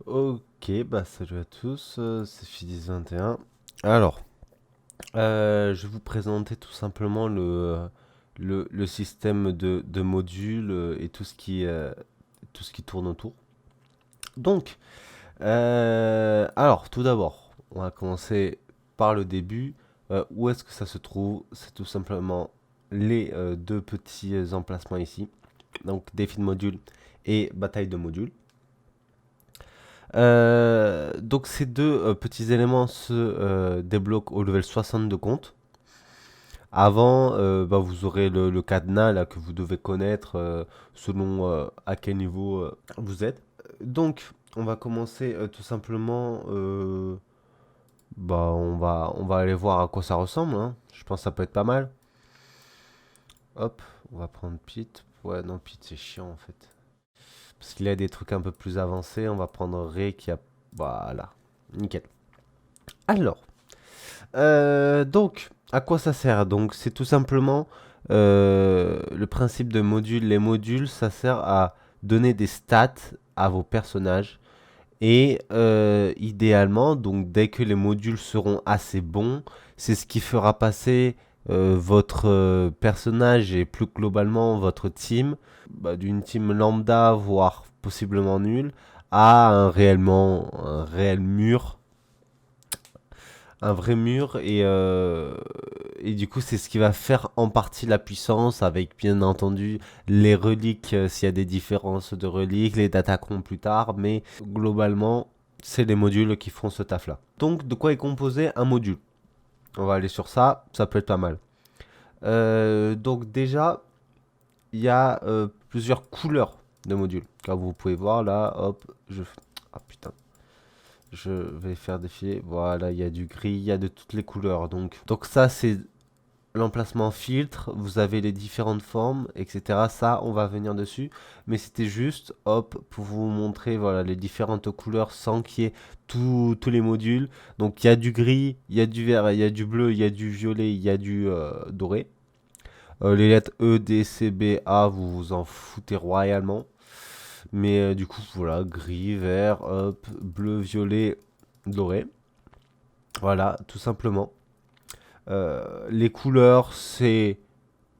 Ok, bah salut à tous, c'est Fidis21. Alors, je vais vous présenter tout simplement le système de modules et tout ce qui tourne autour. Donc, alors tout d'abord, on va commencer par le début. Où est-ce que ça se trouve? C'est tout simplement les deux petits emplacements ici. Donc, défi de module et bataille de module. Donc ces deux petits éléments se débloquent au level 60 de compte. Avant, bah, vous aurez le cadenas là, que vous devez connaître selon à quel niveau vous êtes. Donc, on va commencer tout simplement. Bah, on va aller voir à quoi ça ressemble, hein. Je pense que ça peut être pas mal. Hop, on va prendre Pete. Ouais, non, Pete c'est chiant en fait. Parce qu'il a des trucs un peu plus avancés. On va prendre Ray qui a. Voilà, nickel. Alors, donc, à quoi ça sert? Donc, c'est tout simplement le principe de module. Les modules, ça sert à donner des stats à vos personnages. Et idéalement, donc dès que les modules seront assez bons, c'est ce qui fera passer votre personnage et plus globalement votre team, bah, d'une team lambda, voire possiblement nulle, à un réel mur, un vrai mur et du coup c'est ce qui va faire en partie la puissance avec bien entendu les reliques s'il y a des différences de reliques, les datacrons plus tard, mais globalement c'est les modules qui font ce taf là. Donc de quoi est composé un module? On va aller sur ça, ça peut être pas mal. Donc déjà il y a plusieurs couleurs de modules. Comme vous pouvez voir là, hop, ah putain, je vais faire défiler. Voilà, il y a du gris, il y a de toutes les couleurs. Donc ça, c'est l'emplacement filtre. Vous avez les différentes formes, etc. Ça, on va venir dessus. Mais c'était juste, hop, pour vous montrer voilà, les différentes couleurs sans qu'il y ait tous les modules. Donc il y a du gris, il y a du vert, il y a du bleu, il y a du violet, il y a du doré. Les lettres E, D, C, B, A, vous vous en foutez royalement. Mais du coup, voilà, gris, vert, hop, bleu, violet, doré. Voilà, tout simplement. Les couleurs, c'est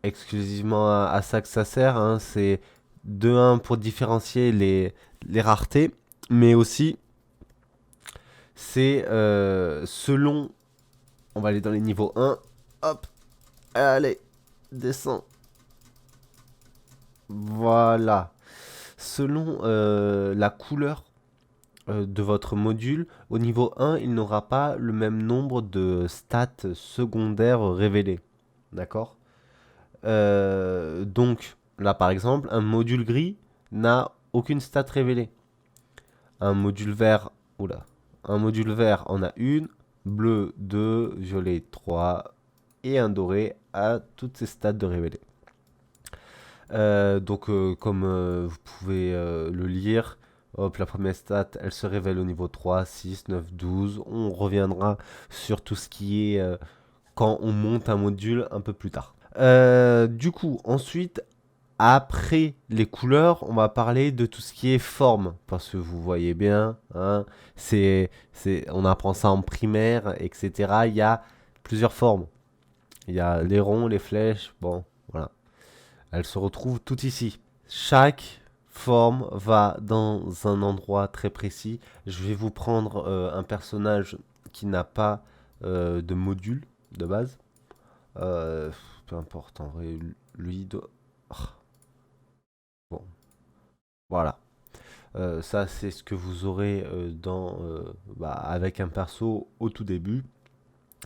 exclusivement à ça que ça sert, hein. C'est de un pour différencier les raretés, mais aussi c'est selon. On va aller dans les niveaux 1. Hop, allez, descends. Voilà. Selon la couleur de votre module, au niveau 1, il n'aura pas le même nombre de stats secondaires révélés. D'accord? Donc, là par exemple, un module gris n'a aucune stat révélée. Un module vert, oula, un module vert en a une, bleu 2, violet 3 et un doré a toutes ses stats de révélé. Comme vous pouvez le lire, hop, la première stat, elle se révèle au niveau 3, 6, 9, 12. On reviendra sur tout ce qui est quand on monte un module un peu plus tard. Du coup, ensuite, après les couleurs, on va parler de tout ce qui est forme. Parce que vous voyez bien, hein, on apprend ça en primaire, etc. Il y a plusieurs formes. Il y a les ronds, les flèches, bon, voilà. Elles se retrouvent toutes ici. Chaque forme va dans un endroit très précis. Je vais vous prendre un personnage qui n'a pas de module de base. Euh, Peu importe, en vrai, lui doit... Ah, bon, voilà. Ça, c'est ce que vous aurez avec un perso au tout début.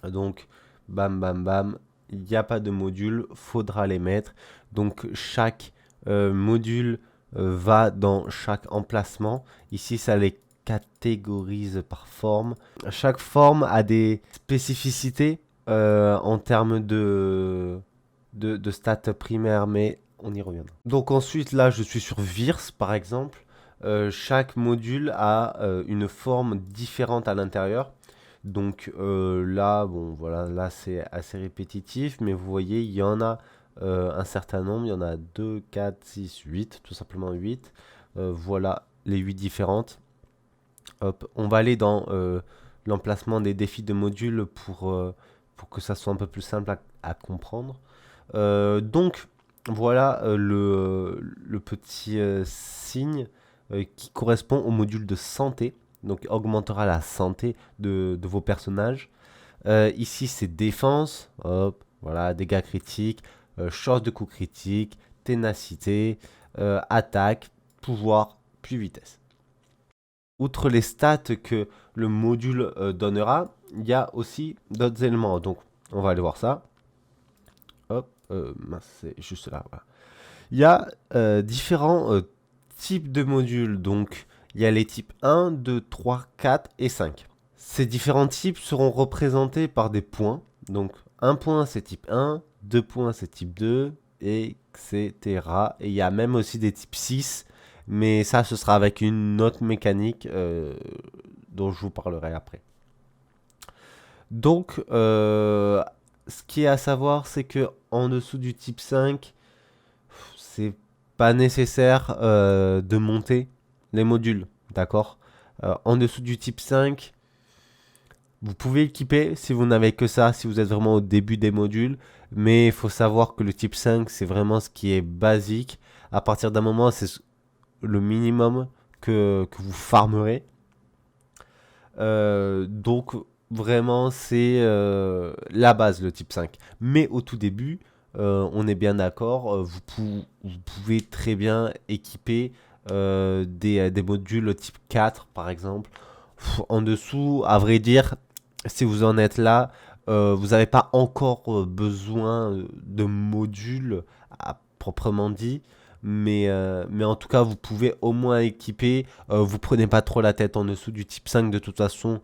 Donc, bam, bam, bam. Il n'y a pas de module, faudra les mettre. Donc, chaque module va dans chaque emplacement. Ici, ça les catégorise par forme. Chaque forme a des spécificités en termes de stats primaires, mais on y reviendra. Donc ensuite, là, je suis sur Virs, par exemple. Chaque module a une forme différente à l'intérieur. Donc là, bon, voilà, là c'est assez répétitif, mais vous voyez, il y en a un certain nombre. Il y en a 2, 4, 6, 8, tout simplement 8. Voilà les 8 différentes. Hop, on va aller dans l'emplacement des défis de modules pour que ça soit un peu plus simple à comprendre. Donc, voilà le petit signe qui correspond au module de santé. Donc, augmentera la santé de vos personnages. Ici, c'est défense. Hop, voilà, dégâts critiques, chance de coup critique, ténacité, attaque, pouvoir, puis vitesse. Outre les stats que le module donnera, il y a aussi d'autres éléments. Donc, on va aller voir ça. Hop, mince, c'est juste là. Voilà. Il y a différents types de modules. Donc, il y a les types 1, 2, 3, 4 et 5. Ces différents types seront représentés par des points. Donc, un point, c'est type 1, 2 points, c'est type 2, etc. Et il y a même aussi des types 6, mais ça, ce sera avec une autre mécanique dont je vous parlerai après. Donc, ce qui est à savoir, c'est que en dessous du type 5, c'est pas nécessaire de monter les modules, d'accord. En dessous du type 5, vous pouvez équiper si vous n'avez que ça, si vous êtes vraiment au début des modules, mais il faut savoir que le type 5, c'est vraiment ce qui est basique. À partir d'un moment, c'est le minimum que vous farmerez. Donc, vraiment, c'est la base, le type 5. Mais au tout début, on est bien d'accord, vous pouvez très bien équiper des modules type 4, par exemple. En dessous, à vrai dire, si vous en êtes là, vous n'avez pas encore besoin de modules à proprement dit. Mais en tout cas, vous pouvez au moins équiper. Vous prenez pas trop la tête en dessous du type 5. De toute façon,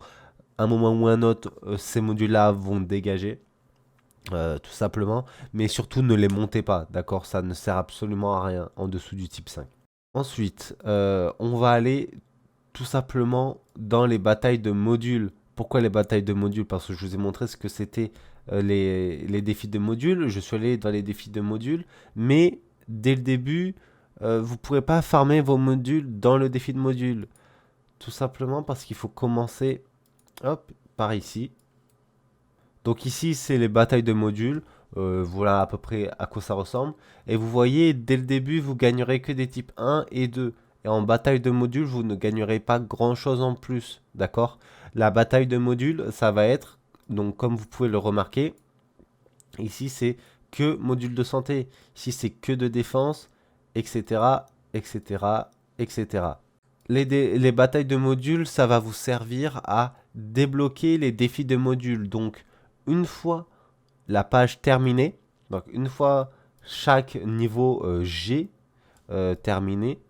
un moment ou un autre, ces modules-là vont dégager. Tout simplement. Mais surtout, ne les montez pas. D'accord. Ça ne sert absolument à rien en dessous du type 5. Ensuite, on va aller tout simplement dans les batailles de modules. Pourquoi les batailles de modules? Parce que je vous ai montré ce que c'était les défis de modules. Je suis allé dans les défis de modules. Mais dès le début, vous ne pourrez pas farmer vos modules dans le défi de module. Tout simplement parce qu'il faut commencer hop, par ici. Donc ici, c'est les batailles de modules. Voilà à peu près à quoi ça ressemble. Et vous voyez, dès le début, vous gagnerez que des types 1 et 2. Et en bataille de modules, vous ne gagnerez pas grand-chose en plus. D'accord? La bataille de modules, ça va être, donc comme vous pouvez le remarquer, ici, c'est que module de santé. Ici, c'est que de défense, etc., etc., etc. Les batailles de modules, ça va vous servir à débloquer les défis de modules. Donc, une fois la page terminée, donc une fois chaque niveau G terminé,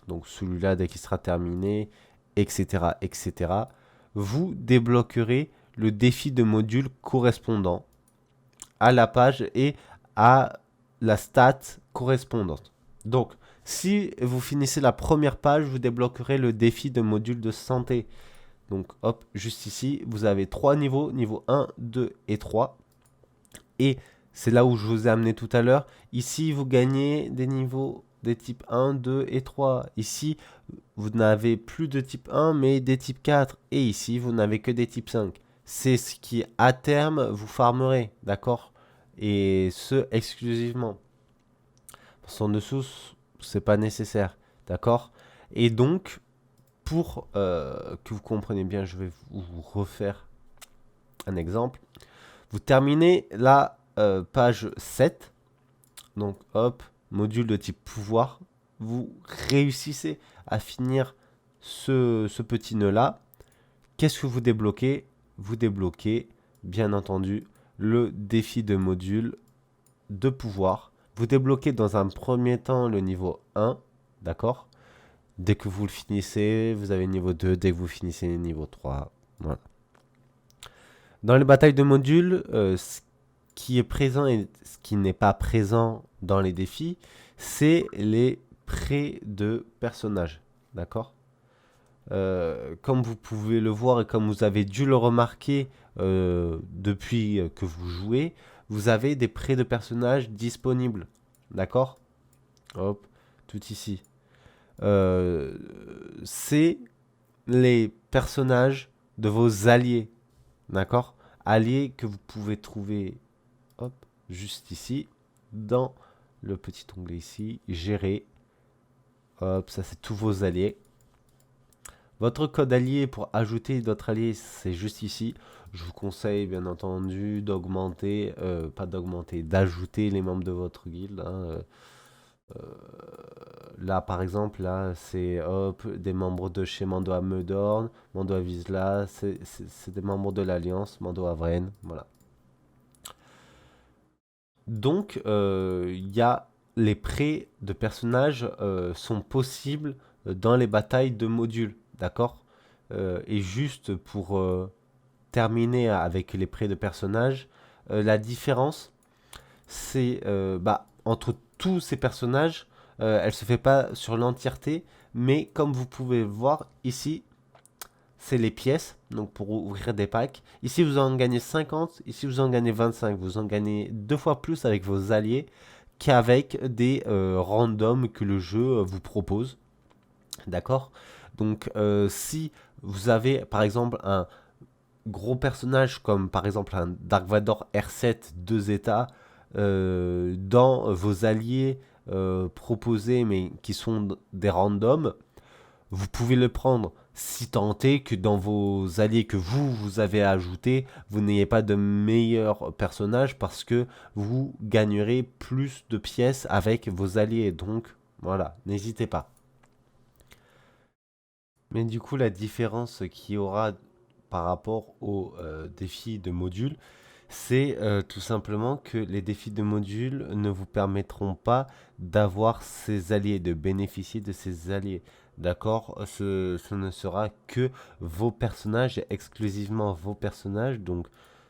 donc celui-là dès qu'il sera terminé, etc., etc., vous débloquerez le défi de module correspondant à la page et à la stat correspondante. Donc, si vous finissez la première page, vous débloquerez le défi de module de santé. Donc, hop, juste ici, vous avez 3 niveaux, niveau 1, 2 et 3. Et c'est là où je vous ai amené tout à l'heure. Ici, vous gagnez des niveaux des types 1, 2 et 3. Ici, vous n'avez plus de type 1, mais des types 4. Et ici, vous n'avez que des types 5. C'est ce qui, à terme, vous farmerez, d'accord? Et ce, exclusivement. Parce qu'en dessous, c'est pas nécessaire, d'accord? Et donc, pour que vous compreniez bien, je vais vous refaire un exemple. Vous terminez la page 7. Donc, hop, module de type pouvoir. Vous réussissez à finir ce petit nœud-là. Qu'est-ce que vous débloquez? Vous débloquez, bien entendu, le défi de module de pouvoir. Vous débloquez dans un premier temps le niveau 1, d'accord? Dès que vous le finissez, vous avez le niveau 2. Dès que vous finissez le niveau 3, voilà. Dans les batailles de modules, ce qui est présent et ce qui n'est pas présent dans les défis, c'est les prêts de personnages. D'accord? Comme vous pouvez le voir et comme vous avez dû le remarquer depuis que vous jouez, vous avez des prêts de personnages disponibles. D'accord? Hop, tout ici. C'est les personnages de vos alliés, d'accord? Alliés que vous pouvez trouver, hop, juste ici, dans le petit onglet ici, gérer. Hop, ça c'est tous vos alliés. Votre code allié pour ajouter d'autres alliés, c'est juste ici. Je vous conseille bien entendu d'augmenter, pas d'augmenter, d'ajouter les membres de votre guilde. Hein. Là par exemple, là c'est hop, des membres de chez Mando à Meudorn, Mando à Vizsla, c'est des membres de l'Alliance, Mando à Vren, voilà. Donc il y a les prêts de personnages sont possibles dans les batailles de modules, d'accord. Et juste pour terminer avec les prêts de personnages, la différence, c'est bah, entre tous ces personnages, elle se fait pas sur l'entièreté, mais comme vous pouvez le voir ici, c'est les pièces, donc pour ouvrir des packs. Ici, vous en gagnez 50, ici, vous en gagnez 25. Vous en gagnez deux fois plus avec vos alliés qu'avec des randoms que le jeu vous propose. D'accord. Donc, si vous avez, par exemple, un gros personnage comme, par exemple, un Dark Vador R7 2 états dans vos alliés proposés, mais qui sont des randoms, vous pouvez le prendre si tant est que dans vos alliés que vous avez ajoutés, vous n'ayez pas de meilleur personnage parce que vous gagnerez plus de pièces avec vos alliés. Donc voilà, n'hésitez pas. Mais du coup, la différence qu'il y aura par rapport aux défis de module, c'est tout simplement que les défis de module ne vous permettront pas d'avoir ces alliés, de bénéficier de ces alliés. D'accord, ce ne sera que vos personnages, exclusivement vos personnages, donc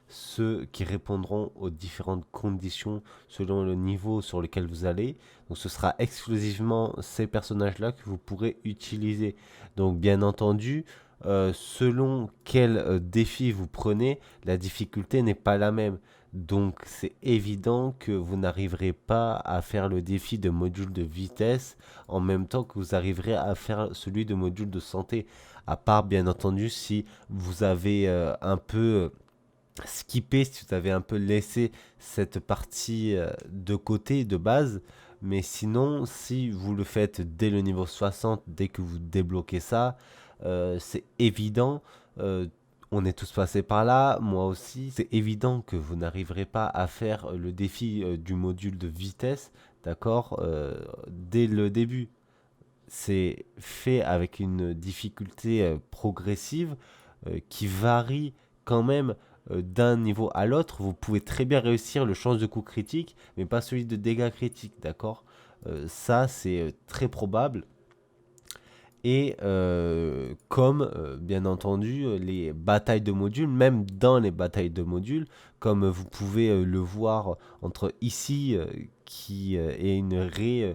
ceux qui répondront aux différentes conditions selon le niveau sur lequel vous allez. Donc ce sera exclusivement ces personnages-là que vous pourrez utiliser. Donc bien entendu, selon quel défi vous prenez, la difficulté n'est pas la même. Donc c'est évident que vous n'arriverez pas à faire le défi de module de vitesse en même temps que vous arriverez à faire celui de module de santé. À part bien entendu si vous avez un peu skippé, si vous avez un peu laissé cette partie de côté de base. Mais sinon, si vous le faites dès le niveau 60, dès que vous débloquez ça, c'est évident. On est tous passés par là, moi aussi. C'est évident que vous n'arriverez pas à faire le défi du module de vitesse, d'accord, dès le début. C'est fait avec une difficulté progressive qui varie quand même d'un niveau à l'autre. Vous pouvez très bien réussir le change de coup critique, mais pas celui de dégâts critiques, d'accord. Ça, c'est très probable. Et comme, bien entendu, les batailles de modules, même dans les batailles de modules, comme vous pouvez le voir entre ici, qui est une raie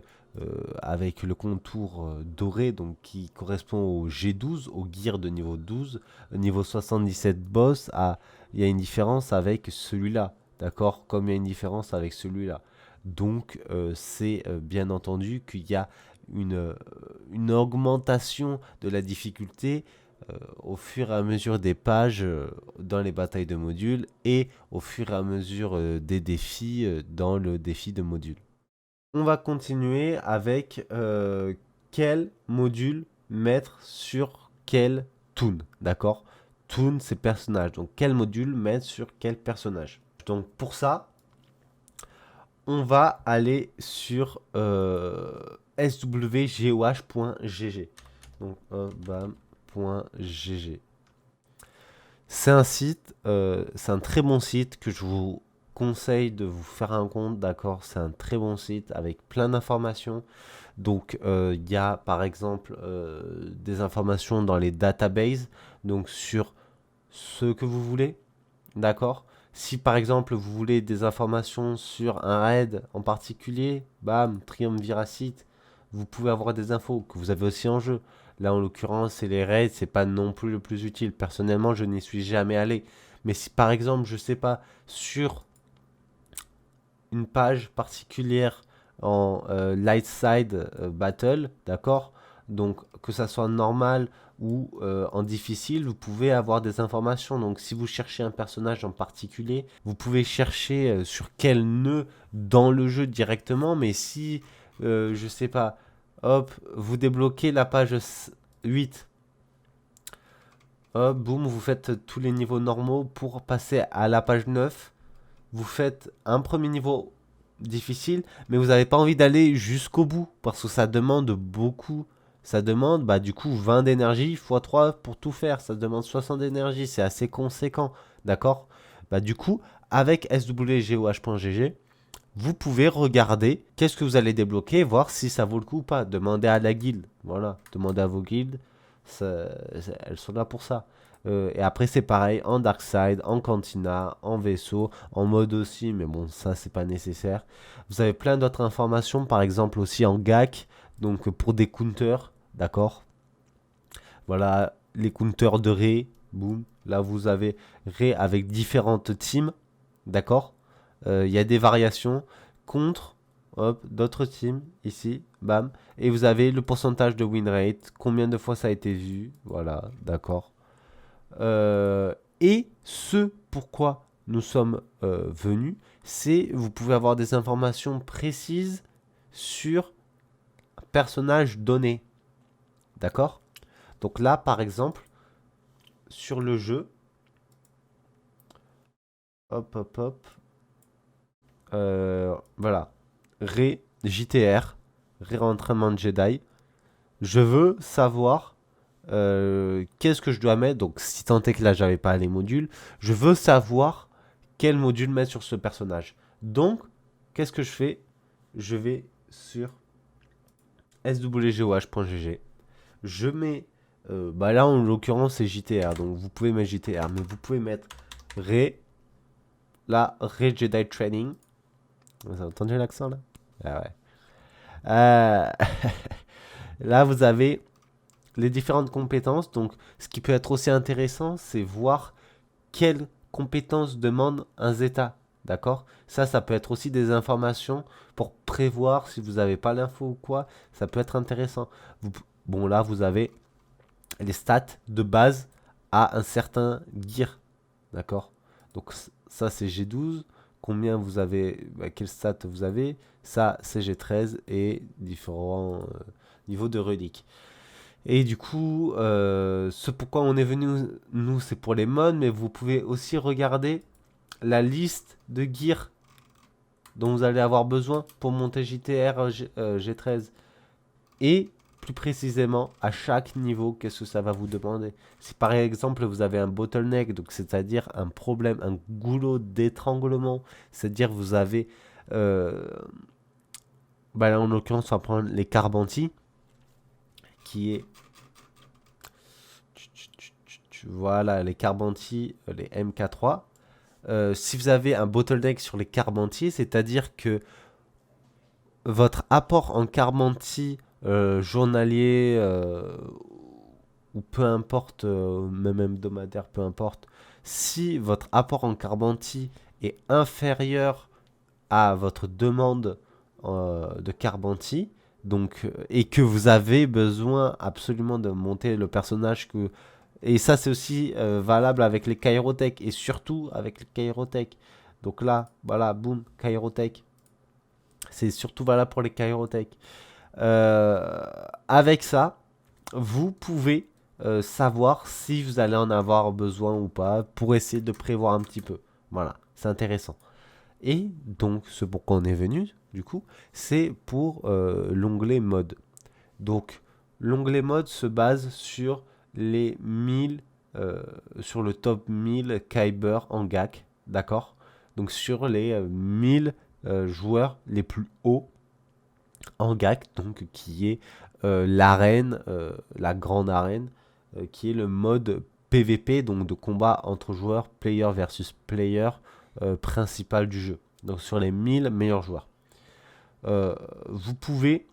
avec le contour doré, donc qui correspond au G12, au gear de niveau 12, niveau 77 boss, il y a une différence avec celui-là, d'accord? Comme il y a une différence avec celui-là. Donc, c'est bien entendu qu'il y a une augmentation de la difficulté au fur et à mesure des pages dans les batailles de modules et au fur et à mesure des défis dans le défi de module. On va continuer avec quel module mettre sur quel toon, d'accord? Toon, c'est personnage, donc quel module mettre sur quel personnage. Donc pour ça, on va aller sur swgoh.gg. Donc, bam.gg. C'est un site, c'est un très bon site que je vous conseille de vous faire un compte, d'accord? C'est un très bon site avec plein d'informations. Donc, il y a par exemple des informations dans les databases, donc sur ce que vous voulez, d'accord? Si par exemple vous voulez des informations sur un raid en particulier, bam, triumviracite, vous pouvez avoir des infos que vous avez aussi en jeu. Là en l'occurrence, c'est les raids, c'est pas non plus le plus utile. Personnellement, je n'y suis jamais allé. Mais si par exemple, je sais pas, sur une page particulière en light side battle, d'accord? Donc que ça soit normal ou en difficile, vous pouvez avoir des informations. Donc si vous cherchez un personnage en particulier, vous pouvez chercher sur quel nœud dans le jeu directement, mais si, je sais pas, hop, vous débloquez la page 8, hop, boum, vous faites tous les niveaux normaux pour passer à la page 9. Vous faites un premier niveau difficile, mais vous n'avez pas envie d'aller jusqu'au bout parce que ça demande beaucoup. Ça demande bah, du coup 20 d'énergie x 3 pour tout faire. Ça demande 60 d'énergie, c'est assez conséquent. D'accord. Bah, du coup, avec swgoh.gg, vous pouvez regarder qu'est-ce que vous allez débloquer, voir si ça vaut le coup ou pas. Demandez à la guilde. Voilà, demandez à vos guildes. Elles sont là pour ça. Et après, c'est pareil en Dark Side, en Cantina, en vaisseau, en mode aussi, mais bon, ça, c'est pas nécessaire. Vous avez plein d'autres informations, par exemple aussi en GAC, donc pour des counters, d'accord. Voilà, les counters de Ré, boum. Là, vous avez Ré avec différentes teams, d'accord. Il y a des variations contre hop, d'autres teams ici, bam. Et vous avez le pourcentage de win rate, combien de fois ça a été vu, voilà, d'accord. Et ce pourquoi nous sommes venus, c'est vous pouvez avoir des informations précises sur un personnage donné. D'accord. Donc là, par exemple, sur le jeu, hop, hop, hop, voilà, Ré, JTR, Ré entraînement de Jedi. Je veux savoir qu'est-ce que je dois mettre. Donc, si tant est que là, j'avais pas les modules, je veux savoir quel module mettre sur ce personnage. Donc, qu'est-ce que je fais? Je vais sur swgoh.gg. Je mets, bah là, en l'occurrence, c'est JTR. Donc, vous pouvez mettre JTR, mais vous pouvez mettre Ré, là, Ré Jedi Training. Vous avez entendu l'accent là? Ah ouais. Là, vous avez les différentes compétences. Donc, ce qui peut être aussi intéressant, c'est voir quelles compétences demande un Zeta. D'accord. Ça peut être aussi des informations pour prévoir si vous n'avez pas l'info ou quoi. Ça peut être intéressant. Bon, là, vous avez les stats de base à un certain gear. D'accord. Donc, ça, c'est G12. Combien vous avez, quel stat vous avez. Ça, c'est G13 et différents niveaux de reliques. Et du coup, ce pourquoi on est venu, nous, c'est pour les mods, mais vous pouvez aussi regarder la liste de gear dont vous allez avoir besoin pour monter JTR G13. Et plus précisément, à chaque niveau, qu'est-ce que ça va vous demander. Si par exemple, vous avez un bottleneck, donc c'est-à-dire un problème, un goulot d'étranglement, c'est-à-dire vous avez, bah là, en l'occurrence, on va prendre les Carbanti, qui est voilà, les Carbanti, les MK3. Si vous avez un bottleneck sur les Carbanti, c'est-à-dire que votre apport en Carbanti journalier ou peu importe, même hebdomadaire, peu importe, si votre apport en Carbanti est inférieur à votre demande de Carbanti, donc, et que vous avez besoin absolument de monter le personnage que et ça, c'est aussi valable avec les Kairotech et surtout avec les Kairotech. Donc là, voilà, boum, Kairotech. C'est surtout valable pour les Kairotech. Avec ça, vous pouvez savoir si vous allez en avoir besoin ou pas pour essayer de prévoir un petit peu. Voilà, c'est intéressant. Et donc, ce pourquoi on est venu, du coup, c'est pour l'onglet mode. Donc, l'onglet mode se base sur les 1000, sur le top 1000 Kyber en GAC, d'accord. Donc, sur les 1000 joueurs les plus hauts en GAC, donc qui est l'arène, la grande arène, qui est le mode PVP, donc de combat entre joueurs, player versus player principal du jeu. Donc sur les 1000 meilleurs joueurs. Vous pouvez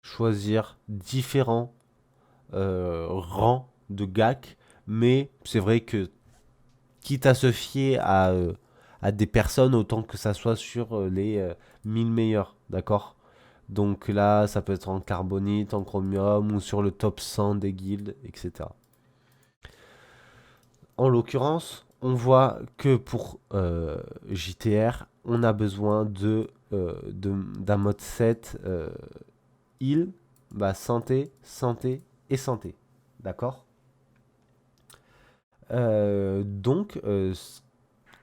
choisir différents rangs de GAC, mais c'est vrai que quitte à se fier à des personnes, autant que ça soit sur les 1000 meilleurs, d'accord. Donc là, ça peut être en carbonite, en chromium ou sur le top 100 des guildes, etc. En l'occurrence, on voit que pour JTR, on a besoin d'un mode 7 heal, santé, santé et santé. D'accord. Ce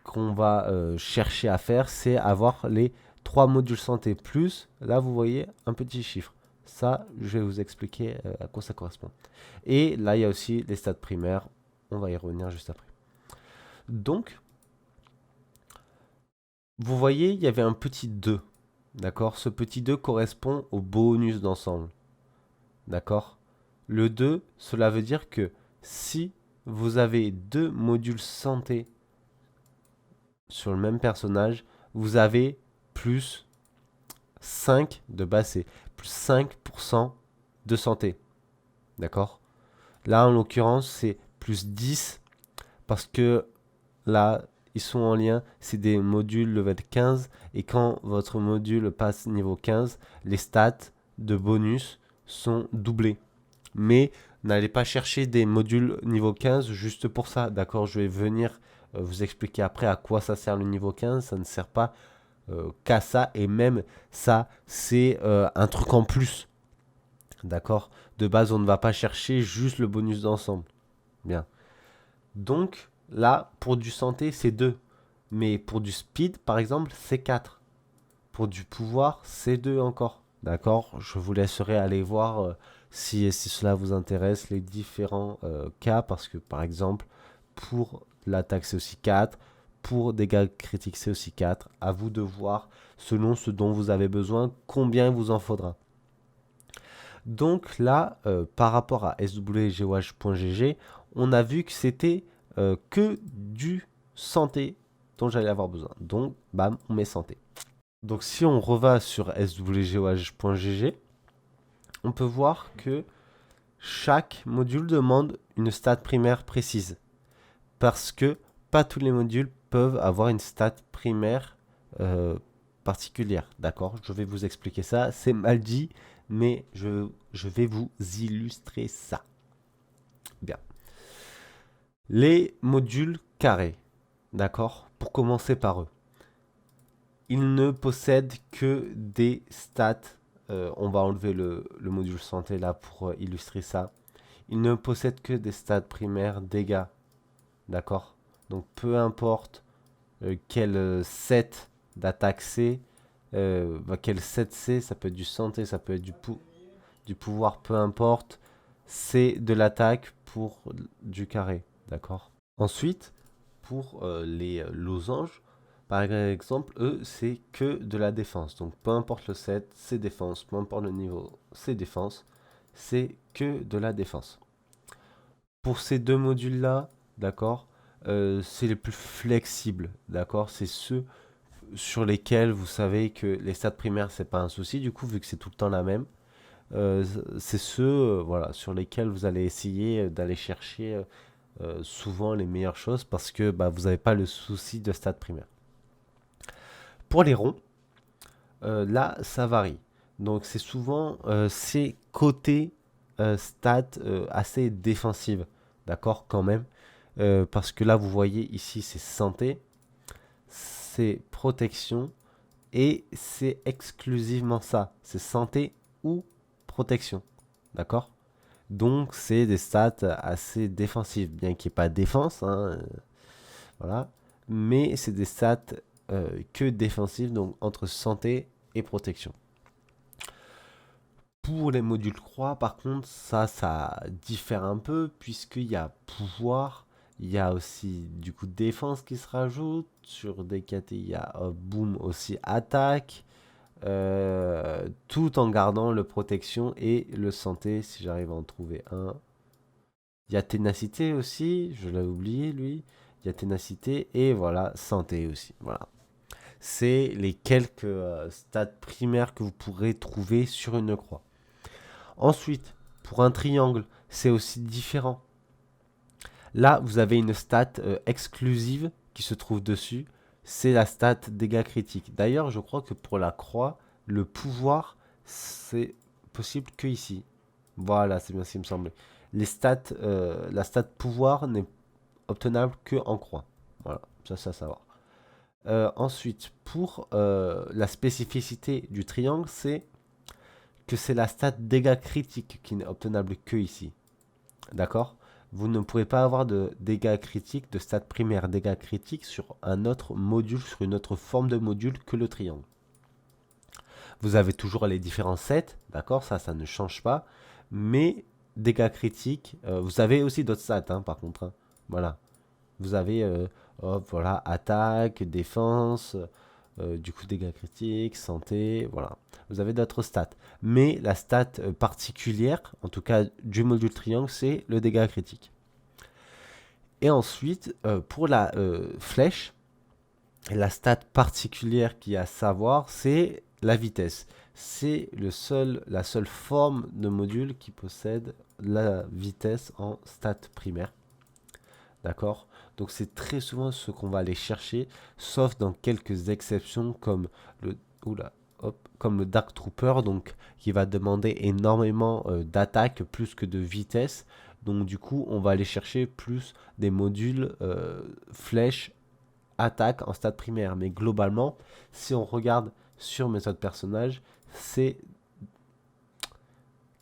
qu'on va chercher à faire, c'est avoir les 3 modules santé plus, là vous voyez un petit chiffre. Ça, je vais vous expliquer à quoi ça correspond. Et là, il y a aussi les stats primaires. On va y revenir juste après. Donc, vous voyez, il y avait un petit 2. D'accord. Ce petit 2 correspond au bonus d'ensemble. D'accord. Le 2, cela veut dire que si vous avez 2 modules santé sur le même personnage, vous avez plus 5 de base, c'est plus 5% de santé. D'accord. Là, en l'occurrence, c'est plus 10 parce que là, ils sont en lien. C'est des modules level 15 et quand votre module passe niveau 15, les stats de bonus sont doublés. Mais n'allez pas chercher des modules niveau 15 juste pour ça. D'accord, je vais venir vous expliquer après à quoi ça sert le niveau 15. Ça ne sert pas qu'à ça. Et même ça, c'est un truc en plus. D'accord. De base, on ne va pas chercher juste le bonus d'ensemble. Bien. Donc, là, pour du santé, c'est 2. Mais pour du speed, par exemple, c'est 4. Pour du pouvoir, c'est 2 encore. D'accord. Je vous laisserai aller voir si cela vous intéresse, les différents cas. Parce que, par exemple, pour l'attaque, c'est aussi 4. Pour dégâts critiques, c'est aussi 4. À vous de voir, selon ce dont vous avez besoin, combien il vous en faudra. Donc là, par rapport à swgoh.gg, on a vu que c'était que du santé dont j'allais avoir besoin. Donc, bam, on met santé. Donc si on reva sur swgoh.gg, on peut voir que chaque module demande une stat primaire précise. Parce que pas tous les modules peuvent avoir une stat primaire particulière. D'accord. Je vais vous expliquer ça. C'est mal dit, mais je vais vous illustrer ça. Bien. Les modules carrés. D'accord. Pour commencer par eux. Ils ne possèdent que des stats. On va enlever le module santé là pour illustrer ça. Ils ne possèdent que des stats primaires dégâts. D'accord. Donc peu importe quel set d'attaque c'est, quel set c'est, ça peut être du santé, ça peut être du pouvoir, peu importe, c'est de l'attaque pour du carré, d'accord. Ensuite, pour les losanges, par exemple, eux, c'est que de la défense. Donc peu importe le set, c'est défense, peu importe le niveau, c'est défense, c'est que de la défense. Pour ces deux modules-là, d'accord, c'est les plus flexibles, d'accord, c'est ceux sur lesquels vous savez que les stats primaires c'est pas un souci du coup vu que c'est tout le temps la même. C'est ceux voilà, sur lesquels vous allez essayer d'aller chercher souvent les meilleures choses parce que vous n'avez pas le souci de stats primaires. Pour les ronds, là ça varie. Donc c'est souvent ces côtés stats assez défensives, d'accord quand même. Parce que là vous voyez ici c'est santé, c'est protection et c'est exclusivement ça. C'est santé ou protection. D'accord. Donc c'est des stats assez défensives, bien qu'il n'y ait pas de défense. Hein, voilà. Mais c'est des stats que défensives, donc entre santé et protection. Pour les modules croix, par contre, ça diffère un peu, puisqu'il y a pouvoir, il y a aussi du coup défense qui se rajoute. Sur DKT, il y a boom aussi attaque. Tout en gardant le protection et le santé, si j'arrive à en trouver un. Il y a ténacité aussi, je l'avais oublié lui. Il y a ténacité et voilà, santé aussi. Voilà. C'est les quelques stats primaires que vous pourrez trouver sur une croix. Ensuite, pour un triangle, c'est aussi différent. Là, vous avez une stat exclusive qui se trouve dessus. C'est la stat dégâts critiques. D'ailleurs, je crois que pour la croix, le pouvoir, c'est possible que ici. Voilà, c'est bien ce qui me semblait. Les stats, la stat pouvoir n'est obtenable que en croix. Voilà, ça c'est à savoir. Ensuite, pour la spécificité du triangle, c'est que c'est la stat dégâts critiques qui n'est obtenable que ici. D'accord? Vous ne pouvez pas avoir de dégâts critiques, de stats primaires dégâts critiques sur un autre module, sur une autre forme de module que le triangle. Vous avez toujours les différents sets, d'accord? Ça ne change pas. Mais dégâts critiques, vous avez aussi d'autres stats, hein, par contre, hein. Voilà. Vous avez, hop, voilà, attaque, défense, du coup dégâts critiques, santé, voilà. Vous avez d'autres stats. Mais la stat particulière, en tout cas du module triangle, c'est le dégât critique. Et ensuite, pour la flèche, la stat particulière qu'il y a à savoir, c'est la vitesse. C'est la seule forme de module qui possède la vitesse en stat primaire. D'accord? Donc c'est très souvent ce qu'on va aller chercher, sauf dans quelques exceptions comme oula, comme le Dark Trooper, donc qui va demander énormément d'attaque plus que de vitesse. Donc du coup, on va aller chercher plus des modules flèches attaque en stade primaire. Mais globalement, si on regarde sur mes autres personnages, c'est...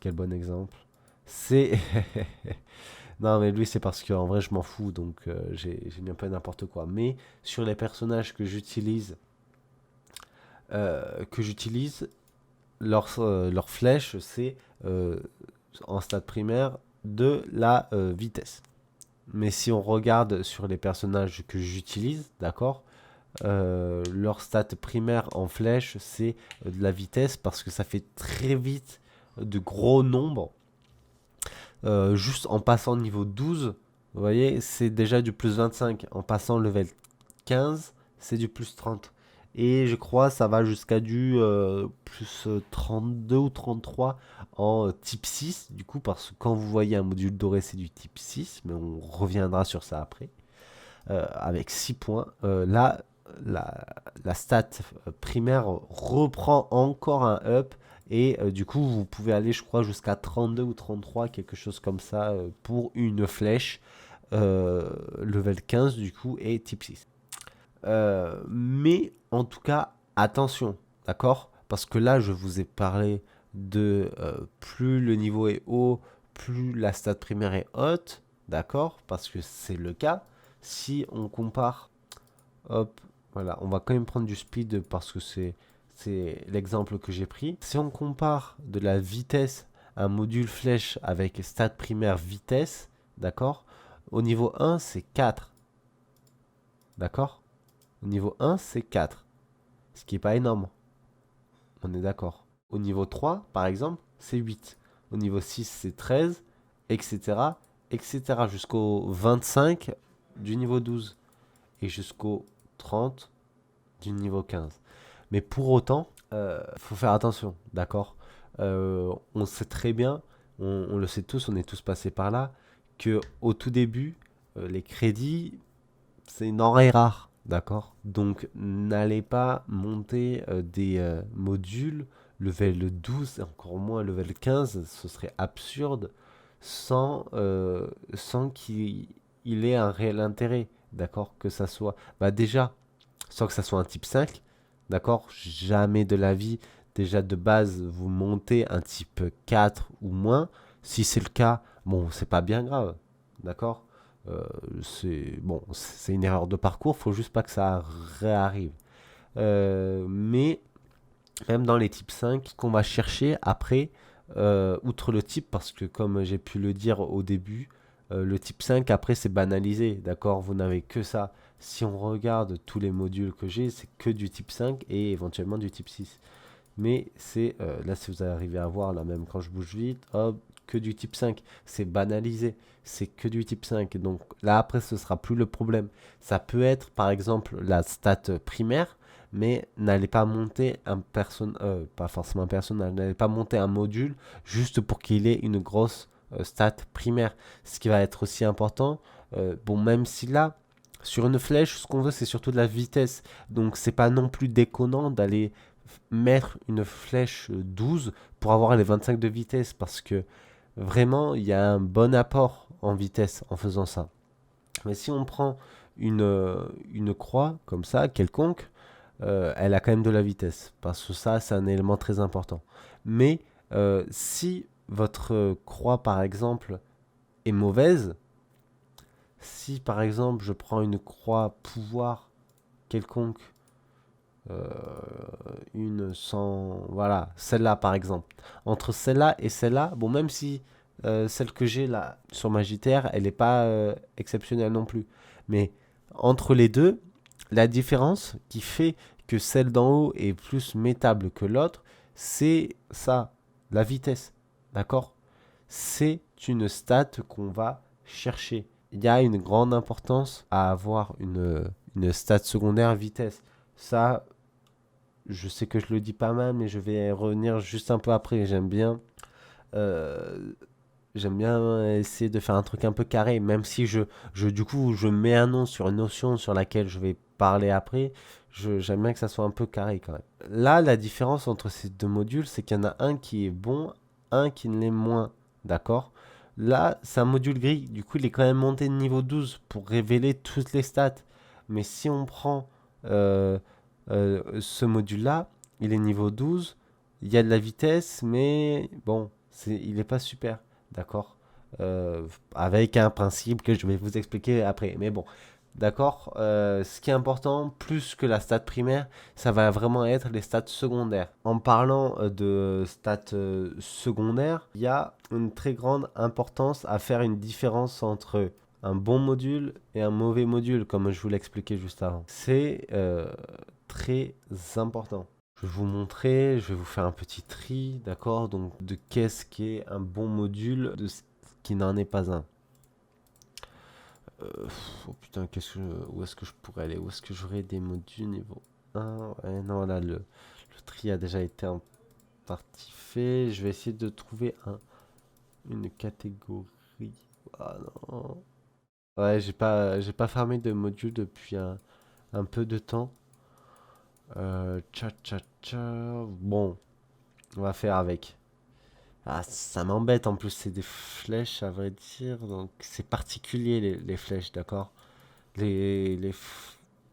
Quel bon exemple. C'est... Non, mais lui, c'est parce qu'en vrai, je m'en fous, donc j'ai mis un peu n'importe quoi. Mais sur les personnages que j'utilise, leur flèche, c'est en stade primaire de la vitesse. Mais si on regarde sur les personnages que j'utilise, d'accord, leur stat primaire en flèche, c'est de la vitesse parce que ça fait très vite de gros nombres. Juste en passant niveau 12, vous voyez, c'est déjà du plus 25. En passant level 15, c'est du plus 30. Et je crois ça va jusqu'à du plus 32 ou 33 en type 6. Du coup, parce que quand vous voyez un module doré, c'est du type 6. Mais on reviendra sur ça après. Avec 6 points. Là, la stat primaire reprend encore un up. Et du coup, vous pouvez aller, je crois, jusqu'à 32 ou 33, quelque chose comme ça, pour une flèche level 15, du coup, et type 6. Mais en tout cas, attention, d'accord? Parce que là, je vous ai parlé de plus le niveau est haut, plus la stat primaire est haute, d'accord? Parce que c'est le cas. Si on compare, hop, voilà, on va quand même prendre du speed parce que c'est l'exemple que j'ai pris. Si on compare de la vitesse, un module flèche avec stat primaire vitesse, d'accord? Au niveau 1, c'est 4, d'accord? Au niveau 1, c'est 4, ce qui n'est pas énorme, on est d'accord. Au niveau 3, par exemple, c'est 8. Au niveau 6, c'est 13, etc., etc., jusqu'au 25 du niveau 12 et jusqu'au 30 du niveau 15. Mais pour autant, faut faire attention, d'accord? On sait très bien, on le sait tous, on est tous passés par là, que au tout début, les crédits, c'est une denrée rare, d'accord? Donc n'allez pas monter des modules level 12 et encore moins level 15, ce serait absurde sans qu'il ait un réel intérêt, d'accord? Que ça soit, bah déjà, sans que ça soit un type 5, d'accord? Jamais de la vie, déjà de base, vous montez un type 4 ou moins. Si c'est le cas, bon, c'est pas bien grave, d'accord? Euh, c'est bon, c'est une erreur de parcours, faut juste pas que ça réarrive. Mais même dans les types 5, ce qu'on va chercher après, outre le type, parce que comme j'ai pu le dire au début, le type 5 après c'est banalisé, d'accord? Vous n'avez que ça. Si on regarde tous les modules que j'ai, c'est que du type 5 et éventuellement du type 6. Mais c'est là, si vous arrivez à voir, là même quand je bouge vite, hop, que du type 5. C'est banalisé, c'est que du type 5. Donc là, après, ce sera plus le problème. Ça peut être, par exemple, la stat primaire, mais n'allez pas monter un personnage, pas forcément un personnage, n'allez pas monter un module juste pour qu'il ait une grosse stat primaire. Ce qui va être aussi important, bon, même si là, sur une flèche, ce qu'on veut, c'est surtout de la vitesse. Donc, c'est pas non plus déconnant d'aller mettre une flèche 12 pour avoir les 25 de vitesse parce que vraiment, il y a un bon apport en vitesse en faisant ça. Mais si on prend une croix comme ça, quelconque, elle a quand même de la vitesse parce que ça, c'est un élément très important. Mais si votre croix, par exemple, est mauvaise, si par exemple je prends une croix pouvoir quelconque, euh, une sans... Voilà, celle-là par exemple. Entre celle-là et celle-là, bon, même si celle que j'ai là sur ma JTR, elle n'est pas exceptionnelle non plus. Mais entre les deux, la différence qui fait que celle d'en haut est plus métable que l'autre, c'est ça, la vitesse. D'accord? C'est une stat qu'on va chercher. Il y a une grande importance à avoir une stat secondaire vitesse. Ça, je sais que je le dis pas mal, mais je vais revenir juste un peu après. Euh, j'aime bien essayer de faire un truc un peu carré, même si du coup, je mets un nom sur une notion sur laquelle je vais parler après. J'aime bien que ça soit un peu carré quand même. Là, la différence entre ces deux modules, c'est qu'il y en a un qui est bon, un qui ne l'est moins. D'accord? Là, c'est un module gris. Du coup, il est quand même monté de niveau 12 pour révéler toutes les stats. Mais si on prend euh, ce module-là, il est niveau 12. Il y a de la vitesse, mais bon, il n'est pas super. D'accord? Avec un principe que je vais vous expliquer après. Mais bon, d'accord? Ce qui est important, plus que la stat primaire, ça va vraiment être les stats secondaires. En parlant de stats secondaires, il y a une très grande importance à faire une différence entre un bon module et un mauvais module, comme je vous l'expliquais juste avant. C'est très important. Je vais vous montrer, je vais vous faire un petit tri, d'accord? Donc, de qu'est-ce qui est un bon module, de ce qui n'en est pas un. Oh putain, où est-ce que je pourrais aller? Où est-ce que j'aurais des modules niveau 1? Ouais, non, là, le tri a déjà été en partie fait. Je vais essayer de trouver une catégorie. Ah non. Ouais, j'ai pas fermé de module depuis un peu de temps. Tcha tcha tcha. Bon, on va faire avec. Ah, ça m'embête en plus, c'est des flèches à vrai dire, donc c'est particulier les flèches, d'accord?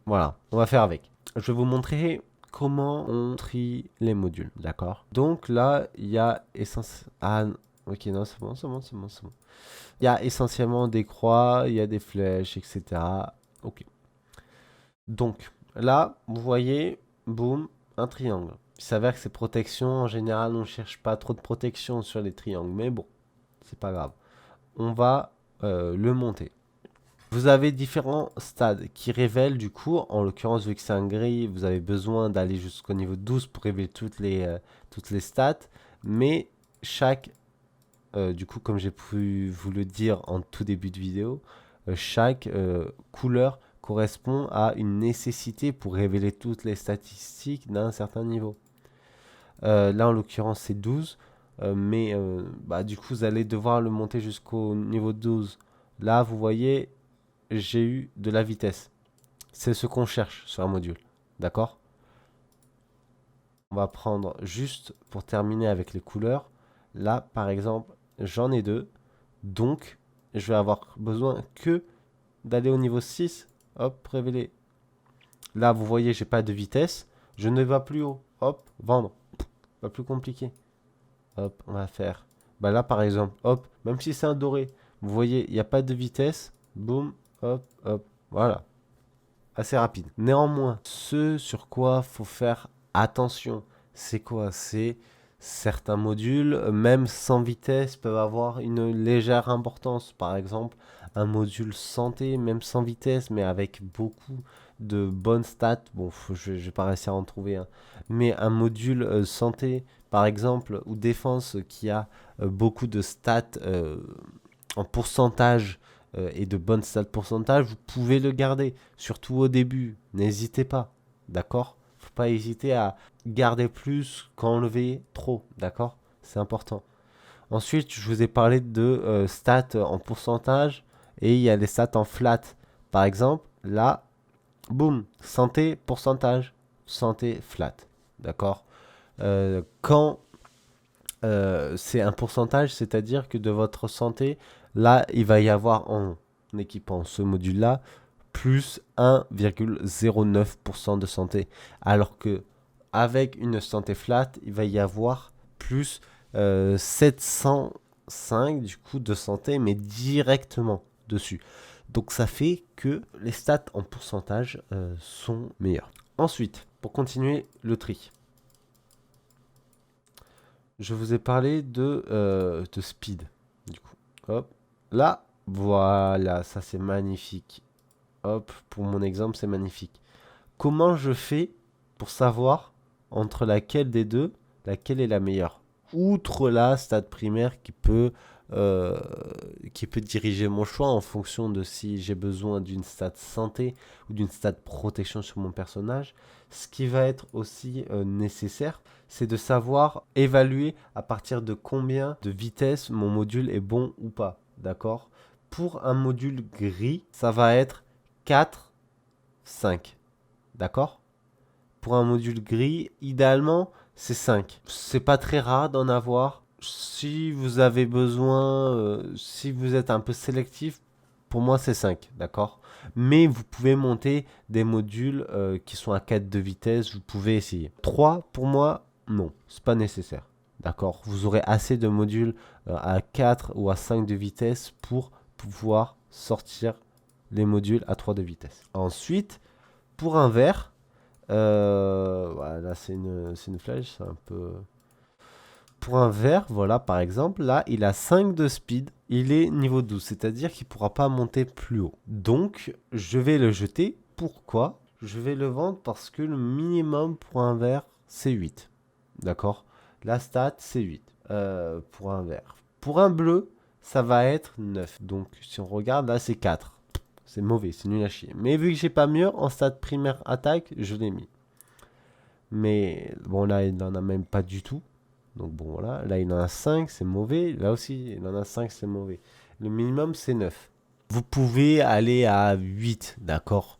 Voilà, on va faire avec. Je vais vous montrer comment on trie les modules, d'accord? Donc là, il y a essentiellement... Ah, ok, non, c'est bon, c'est bon, c'est bon, c'est bon. Il y a essentiellement des croix, il y a des flèches, etc. Ok. Donc, là, vous voyez, boum, un triangle. Il s'avère que ces protections, en général, on ne cherche pas trop de protection sur les triangles, mais bon, c'est pas grave. On va le monter. Vous avez différents stades qui révèlent du coup, en l'occurrence vu que c'est un gris, vous avez besoin d'aller jusqu'au niveau 12 pour révéler toutes les stats, mais chaque, du coup comme j'ai pu vous le dire en tout début de vidéo, chaque couleur correspond à une nécessité pour révéler toutes les statistiques d'un certain niveau. Là en l'occurrence c'est 12, mais bah, du coup vous allez devoir le monter jusqu'au niveau 12. Là vous voyez j'ai eu de la vitesse. C'est ce qu'on cherche sur un module. D'accord? On va prendre juste pour terminer avec les couleurs. Là, par exemple, j'en ai deux. Donc, je vais avoir besoin que d'aller au niveau 6. Hop, révéler. Là, vous voyez, j'ai pas de vitesse. Je ne vais plus haut. Hop, vendre. Pas plus compliqué. Hop, on va faire. Bah là, par exemple, hop, même si c'est un doré, vous voyez, il n'y a pas de vitesse. Boum, hop, hop. Voilà. Assez rapide. Néanmoins, ce sur quoi faut faire attention, c'est quoi? C'est certains modules, même sans vitesse, peuvent avoir une légère importance. Par exemple, un module santé, même sans vitesse, mais avec beaucoup de bonnes stats. Bon, je vais pas réussir à en trouver un. Mais un module santé, par exemple, ou défense qui a beaucoup de stats en pourcentage et de bonnes stats pourcentage, vous pouvez le garder. Surtout au début, n'hésitez pas, d'accord? Faut pas hésiter à garder plus qu'enlever trop, d'accord? C'est important. Ensuite, je vous ai parlé de stats en pourcentage et il y a les stats en flat. Par exemple, là, boum, santé, pourcentage, santé, flat, d'accord? Quand c'est un pourcentage, c'est-à-dire que de votre santé, là, il va y avoir en équipant ce module-là, plus 1,09% de santé. Alors que avec une santé flat, il va y avoir plus 705 du coup de santé, mais directement dessus. Donc ça fait que les stats en pourcentage sont meilleurs. Ensuite, pour continuer le tri, je vous ai parlé de speed. Du coup, hop, là, voilà, ça c'est magnifique. Hop, pour mon exemple, c'est magnifique. Comment je fais pour savoir entre laquelle des deux, laquelle est la meilleure? Outre la stade primaire euh, qui peut diriger mon choix en fonction de si j'ai besoin d'une stade santé ou d'une stade protection sur mon personnage, ce qui va être aussi nécessaire, c'est de savoir évaluer à partir de combien de vitesse mon module est bon ou pas. D'accord? Pour un module gris, ça va être 4, 5. D'accord? Pour un module gris, idéalement, c'est 5. C'est pas très rare d'en avoir. Si vous avez besoin, si vous êtes un peu sélectif, pour moi c'est 5, d'accord? Mais vous pouvez monter des modules qui sont à 4 de vitesse, vous pouvez essayer. 3, pour moi, non, c'est pas nécessaire. D'accord? Vous aurez assez de modules à 4 ou à 5 de vitesse pour pouvoir sortir les modules à 3 de vitesse. Ensuite, pour un verre, voilà, c'est une flèche, c'est un peu... Pour un vert, voilà, par exemple, là, il a 5 de speed, il est niveau 12, c'est-à-dire qu'il ne pourra pas monter plus haut. Donc, je vais le jeter. Pourquoi? Je vais le vendre parce que le minimum pour un vert, c'est 8. D'accord? La stat, c'est 8 pour un vert. Pour un bleu, ça va être 9. Donc, si on regarde, là, c'est 4. C'est mauvais, c'est nul à chier. Mais vu que j'ai pas mieux, en stade primaire attaque, je l'ai mis. Mais bon, là, il n'en a même pas du tout. Donc bon, voilà. Là, il en a 5, c'est mauvais. Là aussi, il en a 5, c'est mauvais. Le minimum, c'est 9. Vous pouvez aller à 8, d'accord?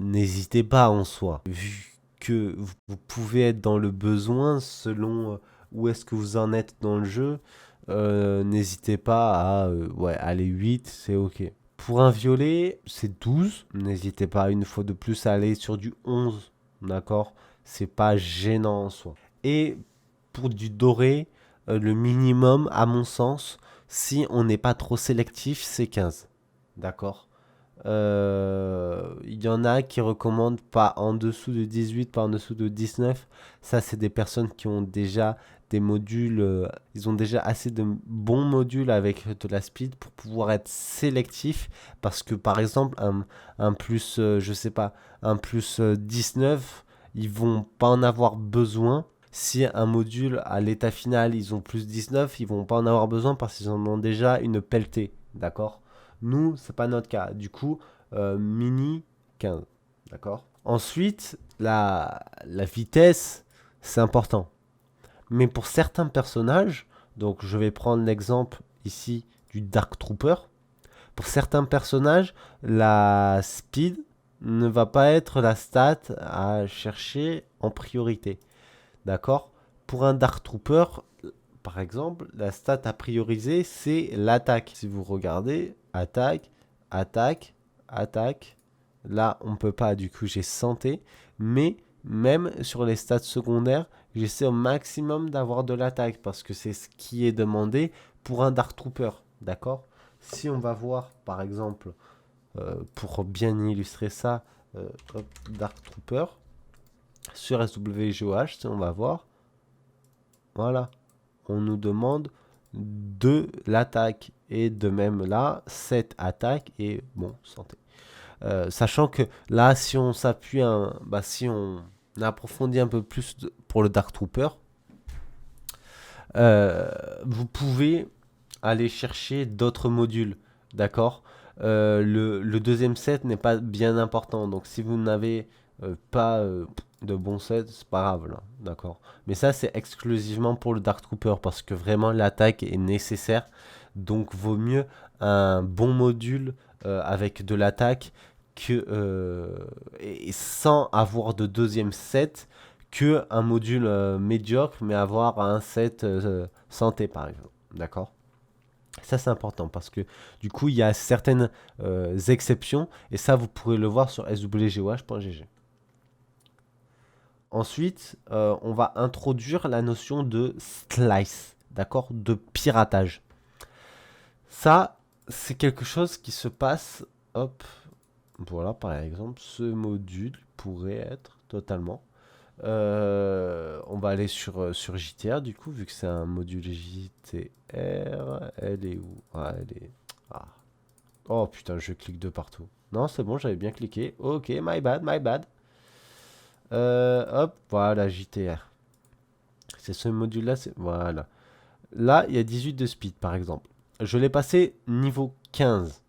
N'hésitez pas en soi. Vu que vous pouvez être dans le besoin selon où est-ce que vous en êtes dans le jeu, n'hésitez pas à ouais, aller 8, c'est ok. Pour un violet, c'est 12. N'hésitez pas une fois de plus à aller sur du 11, d'accord? C'est pas gênant en soi. Et pour du doré, le minimum, à mon sens, si on n'est pas trop sélectif, c'est 15. D'accord? Il y en a qui recommandent pas en dessous de 18, pas en dessous de 19. Ça, c'est des personnes qui ont déjà des modules, ils ont déjà assez de bons modules avec de la speed pour pouvoir être sélectif. Parce que par exemple, un plus, je sais pas, un plus 19, ils vont pas en avoir besoin. Si un module à l'état final, ils ont plus 19, ils vont pas en avoir besoin parce qu'ils en ont déjà une pelletée. D'accord? Nous, c'est pas notre cas. Du coup, mini 15. D'accord? Ensuite, la vitesse, c'est important. Mais pour certains personnages, donc je vais prendre l'exemple ici du Dark Trooper. Pour certains personnages, la speed ne va pas être la stat à chercher en priorité. D'accord? Pour un Dark Trooper, par exemple, la stat à prioriser, c'est l'attaque. Si vous regardez, attaque, attaque, attaque. Là, on ne peut pas, du coup, j'ai santé. Mais même sur les stats secondaires, j'essaie au maximum d'avoir de l'attaque parce que c'est ce qui est demandé pour un Dark Trooper. D'accord? Si on va voir, par exemple, pour bien illustrer ça, hop, Dark Trooper, sur SWGOH, si on va voir, voilà, on nous demande de l'attaque et de même là, 7 attaques et bon, santé. Sachant que là, si on s'appuie, si on approfondit un peu plus pour le Dark Trooper, vous pouvez aller chercher d'autres modules, d'accord? Le deuxième set n'est pas bien important, donc si vous n'avez pas de bon set, c'est pas grave, là, d'accord? Mais ça, c'est exclusivement pour le Dark Trooper, parce que vraiment l'attaque est nécessaire, donc vaut mieux un bon module avec de l'attaque que, et sans avoir de deuxième set que un module médiocre, mais avoir un set santé, par exemple. D'accord? Ça, c'est important parce que du coup, il y a certaines exceptions et ça, vous pourrez le voir sur swgoh.gg. Ensuite, on va introduire la notion de slice, d'accord, de piratage. Ça, c'est quelque chose qui se passe, hop, voilà, par exemple, ce module pourrait être totalement. On va aller sur JTR, du coup, vu que c'est un module JTR. Elle est où? Ah, elle est... Ah. Oh putain, je clique de partout. Non, c'est bon, j'avais bien cliqué. Ok, my bad, my bad. Hop, voilà, JTR. C'est ce module-là, c'est... Voilà. Là, il y a 18 de speed, par exemple. Je l'ai passé niveau 15.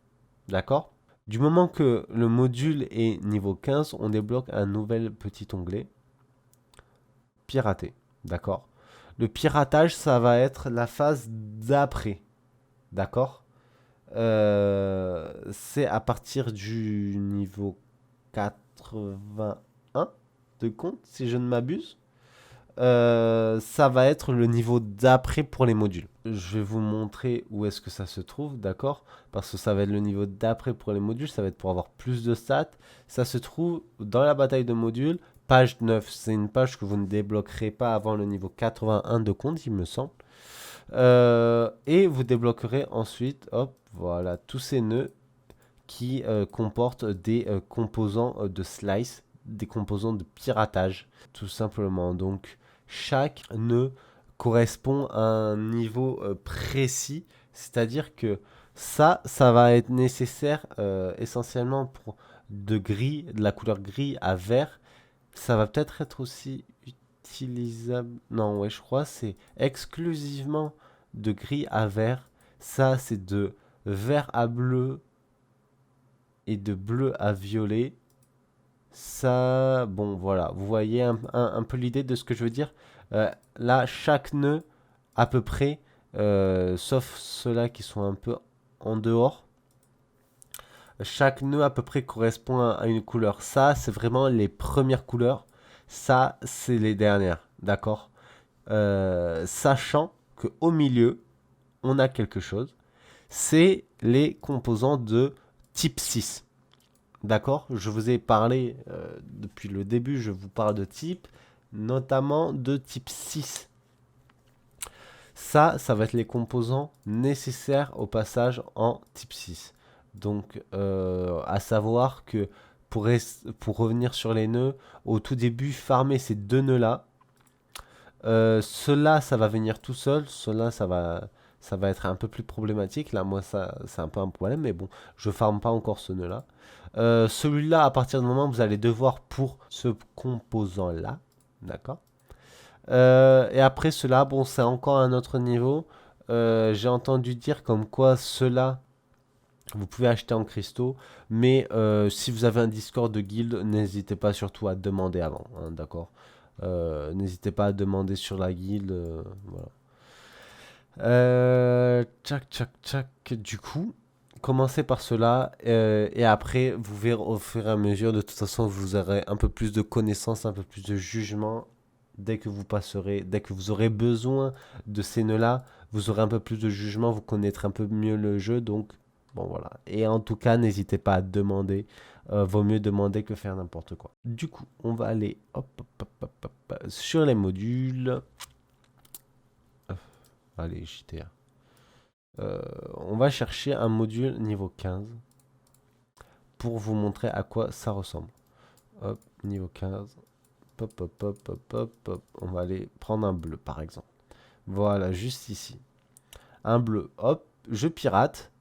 D'accord? Du moment que le module est niveau 15, on débloque un nouvel petit onglet. Pirater. D'accord? Le piratage, ça va être la phase d'après. D'accord? C'est à partir du niveau 81 de compte, si je ne m'abuse. Ça va être le niveau d'après pour les modules. Je vais vous montrer où est-ce que ça se trouve, d'accord? Parce que ça va être le niveau d'après pour les modules, ça va être pour avoir plus de stats. Ça se trouve dans la bataille de modules, page 9. C'est une page que vous ne débloquerez pas avant le niveau 81 de compte, il me semble. Et vous débloquerez ensuite, hop, voilà, tous ces nœuds qui comportent des composants de slice, des composants de piratage, tout simplement. Donc, chaque nœud correspond à un niveau précis, c'est-à-dire que ça va être nécessaire essentiellement pour de la couleur gris à vert. Ça va peut-être être aussi utilisable. Non, ouais, je crois c'est exclusivement de gris à vert. Ça, c'est de vert à bleu et de bleu à violet. Ça, bon, voilà, vous voyez un peu l'idée de ce que je veux dire. Là, chaque nœud, à peu près, sauf ceux-là qui sont un peu en dehors, chaque nœud à peu près correspond à une couleur. Ça, c'est vraiment les premières couleurs. Ça, c'est les dernières, d'accord? Sachant qu'au milieu, on a quelque chose. C'est les composants de type 6. D'accord? Je vous ai parlé depuis le début, je vous parle de type, notamment de type 6. Ça va être les composants nécessaires au passage en type 6. Donc, à savoir que pour revenir sur les nœuds, au tout début, farmer ces deux nœuds-là. Cela, ça va venir tout seul. Cela, ça va être un peu plus problématique. Là, moi, ça, c'est un peu un problème. Mais bon, je farme pas encore ce nœud-là. Celui-là, à partir du moment où vous allez devoir pour ce composant-là. D'accord? Et après cela, bon, c'est encore un autre niveau. J'ai entendu dire comme quoi cela, vous pouvez acheter en cristaux. Mais si vous avez un Discord de guild, n'hésitez pas surtout à demander avant. Hein, d'accord? N'hésitez pas à demander sur la guilde. Voilà. Tchac, tchac, tchac. Du coup, commencez par cela. Et après, vous verrez au fur et à mesure. De toute façon, vous aurez un peu plus de connaissances, un peu plus de jugement. Dès que vous passerez, dès que vous aurez besoin de ces nœuds-là, vous aurez un peu plus de jugement, vous connaîtrez un peu mieux le jeu. Donc, bon, voilà. Et en tout cas, n'hésitez pas à demander. Vaut mieux demander que faire n'importe quoi. Du coup, on va aller hop, hop, hop, hop, hop, sur les modules. Allez, JTA. On va chercher un module niveau 15 pour vous montrer à quoi ça ressemble. Hop, niveau 15. Hop, hop, hop, hop, hop, hop. On va aller prendre un bleu, par exemple. Voilà, juste ici. Un bleu. Hop, je pirate.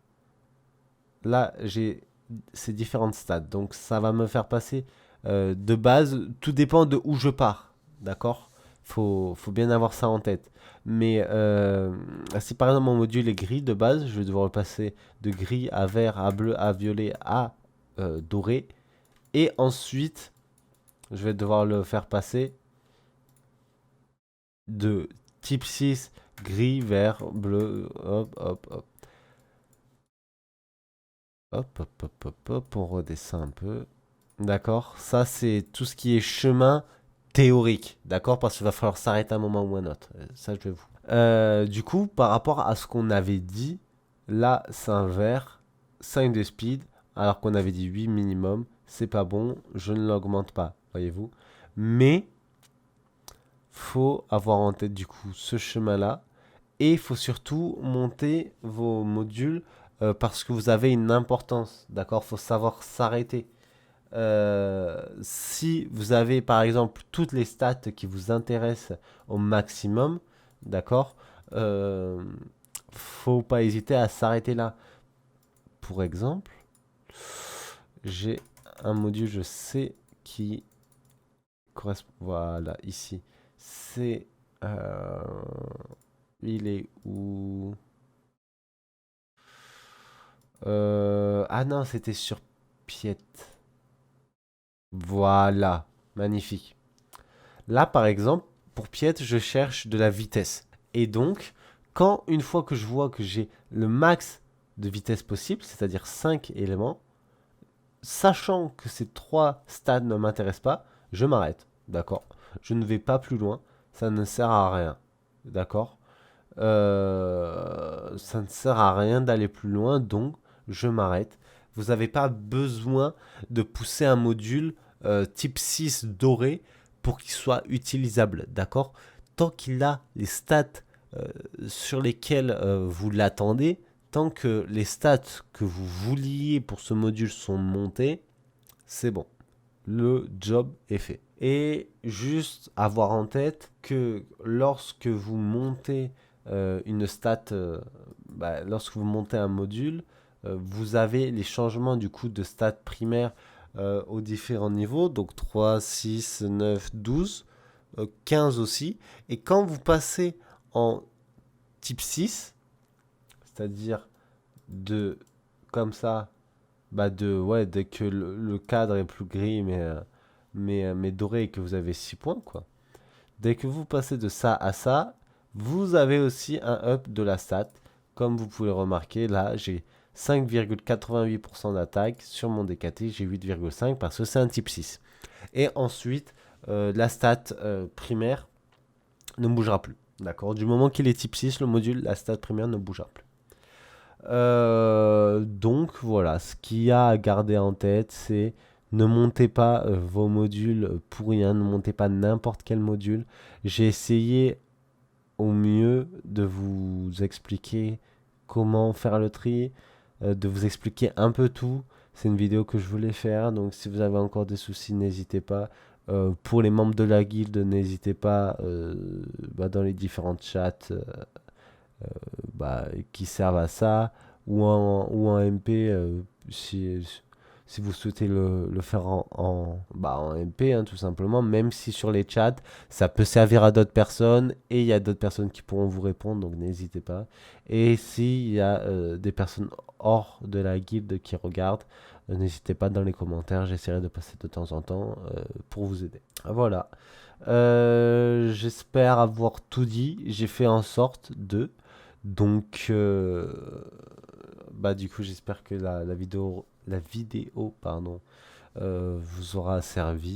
Là, j'ai ces différentes stats. Donc, ça va me faire passer de base. Tout dépend de où je pars. D'accord? Faut bien avoir ça en tête. Mais si par exemple mon module est gris de base, je vais devoir le passer de gris à vert, à bleu, à violet, à doré. Et ensuite, je vais devoir le faire passer de type 6, gris, vert, bleu, hop, hop, hop. Hop, hop, hop, hop, hop, on redescend un peu. D'accord? Ça, c'est tout ce qui est chemin théorique, d'accord? Parce qu'il va falloir s'arrêter à un moment ou un autre. Ça, je vais vous. Du coup, par rapport à ce qu'on avait dit, là, c'est un vert, 5 de speed, alors qu'on avait dit 8 minimum. C'est pas bon, je ne l'augmente pas, voyez-vous. Mais, faut avoir en tête du coup ce chemin-là. Et il faut surtout monter vos modules parce que vous avez une importance, d'accord? Il faut savoir s'arrêter. Si vous avez par exemple toutes les stats qui vous intéressent au maximum, d'accord, faut pas hésiter à s'arrêter là. Pour exemple, j'ai un module, je sais qui correspond. Voilà, ici. C'est. euh, il est où? Ah non, c'était sur Piet. Voilà, magnifique. Là, par exemple, pour Piet, je cherche de la vitesse. Et donc, quand une fois que je vois que j'ai le max de vitesse possible, c'est-à-dire 5 éléments, sachant que ces 3 stades ne m'intéressent pas, je m'arrête. D'accord? Je ne vais pas plus loin. Ça ne sert à rien. D'accord? Ça ne sert à rien d'aller plus loin, donc je m'arrête. Vous n'avez pas besoin de pousser un module type 6 doré pour qu'il soit utilisable, d'accord? Tant qu'il a les stats euh, sur lesquelles vous l'attendez, tant que les stats que vous vouliez pour ce module sont montées, c'est bon. Le job est fait. Et juste avoir en tête que lorsque vous montez une stat, lorsque vous montez un module, vous avez les changements du coup de stats primaires aux différents niveaux, donc 3, 6, 9, 12, 15 aussi. Et quand vous passez en type 6, c'est-à-dire de comme ça, ouais, dès que le cadre est plus gris mais doré et que vous avez 6 points, quoi. Dès que vous passez de ça à ça, vous avez aussi un up de la stat. Comme vous pouvez le remarquer, là, j'ai 5,88% d'attaque. Sur mon DKT, j'ai 8,5 parce que c'est un type 6. Et ensuite, la stat primaire ne bougera plus. D'accord? Du moment qu'il est type 6, le module, la stat primaire ne bougera plus. Donc voilà, ce qu'il y a à garder en tête, c'est ne montez pas vos modules pour rien, ne montez pas n'importe quel module. J'ai essayé au mieux de vous expliquer comment faire le tri, de vous expliquer un peu tout. C'est une vidéo que je voulais faire, donc si vous avez encore des soucis, n'hésitez pas. Pour les membres de la guilde, n'hésitez pas dans les différentes chats qui servent à ça, ou en MP si vous souhaitez le faire en MP, hein, tout simplement, même si sur les chats, ça peut servir à d'autres personnes, et il y a d'autres personnes qui pourront vous répondre, donc n'hésitez pas. Et s'il y a des personnes hors de la guilde qui regardent, n'hésitez pas dans les commentaires, j'essaierai de passer de temps en temps pour vous aider. Voilà. J'espère avoir tout dit. J'ai fait en sorte de. Donc, du coup, j'espère que la vidéo, pardon, vous aura servi.